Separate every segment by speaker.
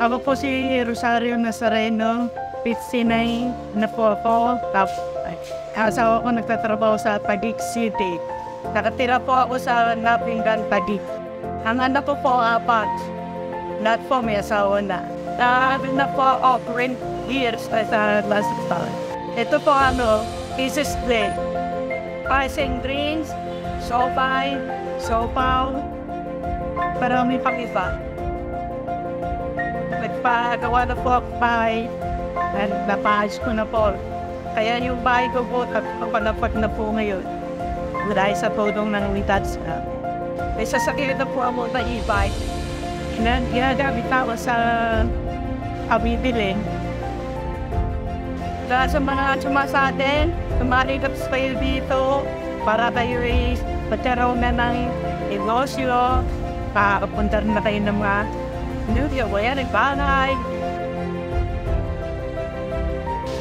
Speaker 1: Ako po si Rosario Nazareno, 59 na po ako. Tapos, asawa ko nagtatrabaho sa Taguig City. Nakatira po ako sa Napingan, Taguig. Ang anak ko po, 4. Lahat po may asawa na. Nakakabit na po ako 20 years sa last time. Ito po pieces play. Passing drinks, sopay, sopaw, marami pang iba. Nagpagawa na po ako bahay, napaayos ko na po. Kaya yung bahay ko po, napalapag na po ngayon. Dahil sa tulong ng litats na. May sasakyan na po ako na e-bike. Ginagamit ako sa kabibili. Kaya sa mga sumasatin, tumarikap kayo dito para kayo magkaroon na ng negosyo, makapunta na kayo ng mga studio, kaya nagbanay.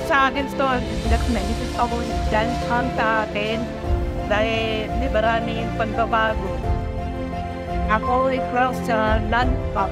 Speaker 1: Sa akin ito, nag-meditate ako dyan sa atin dahil di maraming pagbabago. Ako ikaw sa landpop.